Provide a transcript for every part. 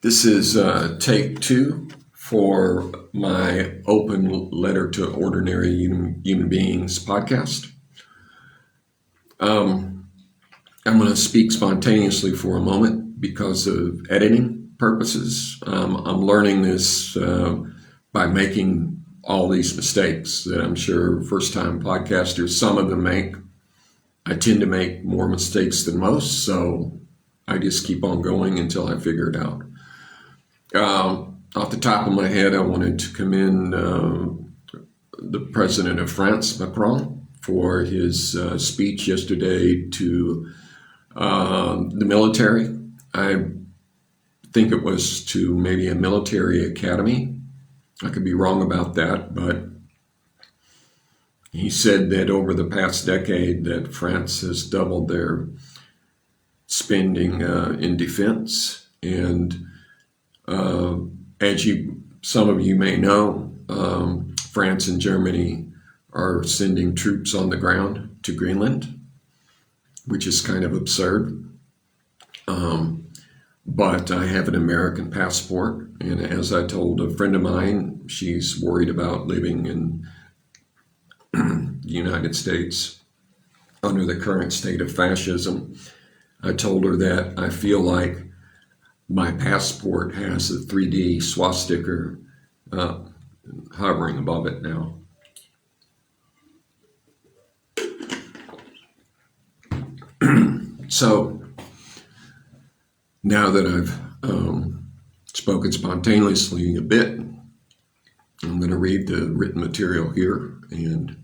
This is take 2 for my Open Letter to Ordinary Human Beings podcast. I'm going to speak spontaneously for a moment because of editing purposes. I'm learning this by making all these mistakes that I'm sure first-time podcasters, some of them make. I tend to make more mistakes than most, so I just keep on going until I figure it out. Off the top of my head, I wanted to commend the president of France, Macklin, for his speech yesterday to the military. I think it was to maybe a military academy. I could be wrong about that, but he said that over the past decade that France has doubled their spending in defense. And as some of you may know, France and Germany are sending troops on the ground to Greenland, which is kind of absurd. But I have an American passport, and as I told a friend of mine, she's worried about living in the United States under the current state of fascism. I told her that I feel like my passport has a 3D swastika hovering above it now. So now that I've spoken spontaneously a bit, I'm going to read the written material here, and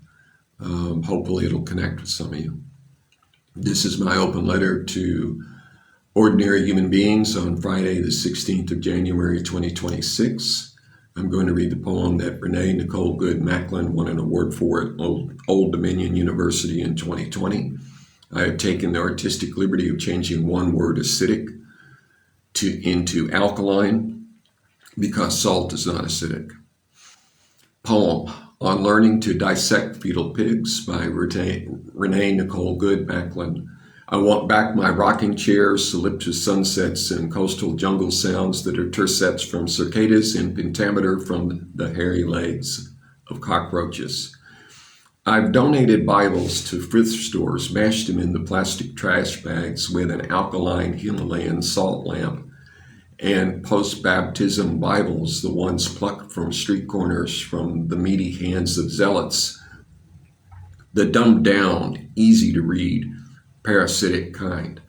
hopefully it'll connect with some of you. This is my open letter to ordinary human beings on Friday, the 16th of January, 2026. I'm going to read the poem that Renee Nicole Good, Macklin, won an award for at Old Dominion University in 2020. I have taken the artistic liberty of changing one word, acidic, into alkaline, because salt is not acidic. Poem on learning to dissect fetal pigs by Renee Nicole Good, Macklin. I want back my rocking chairs, solipsist sunsets, and coastal jungle sounds that are tercets from cicadas and pentameter from the hairy legs of cockroaches. I've donated Bibles to thrift stores, mashed them in the plastic trash bags with an alkaline Himalayan salt lamp, and post-baptism Bibles, the ones plucked from street corners from the meaty hands of zealots, the dumbed down, easy to read, parasitic kind.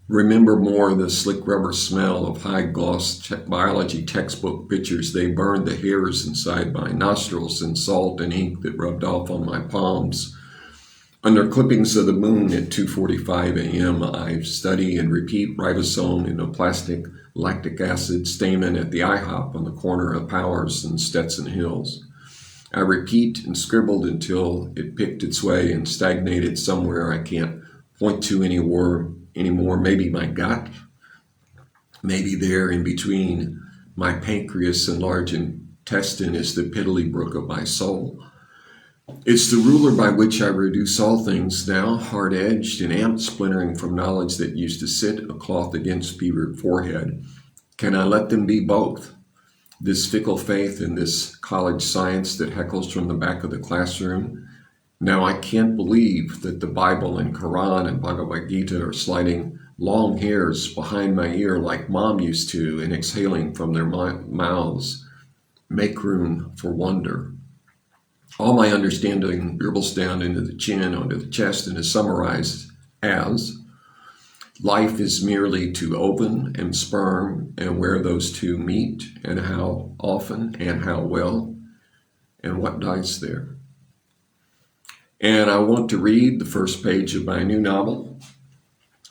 Remember more the slick rubber smell of high-gloss biology textbook pictures. They burned the hairs inside my nostrils and salt and ink that rubbed off on my palms. Under clippings of the moon at 2:45 a.m., I study and repeat ribosome in a plastic lactic acid stamen at the IHOP on the corner of Powers and Stetson Hills. I repeat and scribbled until it picked its way and stagnated somewhere I can't point to anymore. Maybe my gut, maybe there in between my pancreas and large intestine is the piddly brook of my soul. It's the ruler by which I reduce all things now, hard-edged and amped, splintering from knowledge that used to sit a cloth against fevered forehead. Can I let them be both? This fickle faith in this college science that heckles from the back of the classroom. Now I can't believe that the Bible and Quran and Bhagavad Gita are sliding long hairs behind my ear like Mom used to, and exhaling from their mouths. Make room for wonder. All my understanding dribbles down into the chin, onto the chest, and is summarized as life is merely to ovum and sperm, and where those two meet, and how often, and how well, and what dies there. And I want to read the first page of my new novel,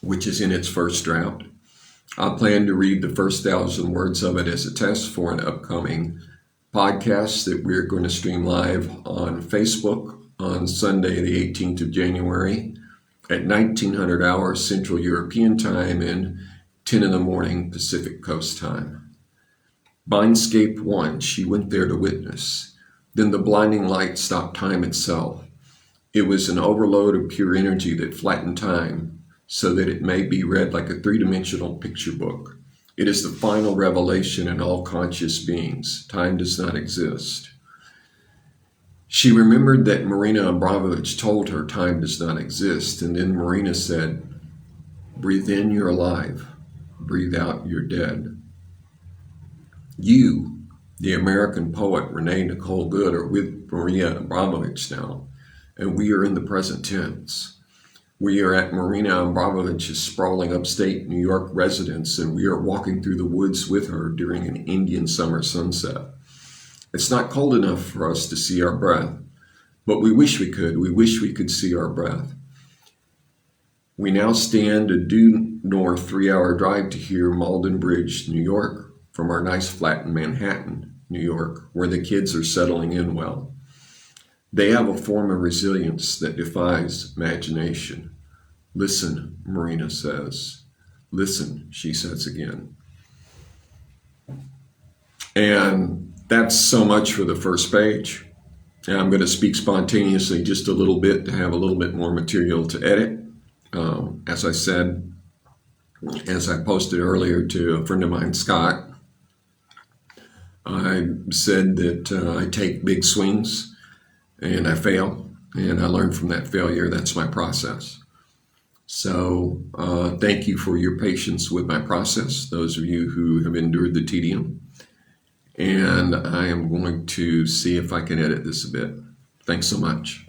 which is in its first draft. I plan to read the first 1,000 words of it as a test for an upcoming podcast that we're going to stream live on Facebook on Sunday, the 18th of January at 1900 hours Central European Time and 10 in the morning Pacific Coast Time. Mindscape 1, she went there to witness. Then the blinding light stopped time itself. It was an overload of pure energy that flattened time so that it may be read like a three-dimensional picture book. It is the final revelation in all conscious beings. Time does not exist. She remembered that Marina Abramovich told her time does not exist, and then Marina said, breathe in, you're alive. Breathe out, you're dead. You, the American poet Renee Nicole Good, are with Marina Abramovich now, and we are in the present tense. We are at Marina Abramovich's sprawling upstate New York residence, and we are walking through the woods with her during an Indian summer sunset. It's not cold enough for us to see our breath, but we wish we could. We wish we could see our breath. We now stand a due north 3-hour drive to here, Malden Bridge, New York, from our nice flat in Manhattan, New York, where the kids are settling in well. They have a form of resilience that defies imagination. Listen, Marina says. Listen, she says again. And that's so much for the first page. And I'm going to speak spontaneously just a little bit to have a little bit more material to edit. As I said, as I posted earlier to a friend of mine, Scott, I said that I take big swings and I fail, and I learn from that failure. That's my process. So thank you for your patience with my process, those of you who have endured the tedium. And I am going to see if I can edit this a bit. Thanks so much.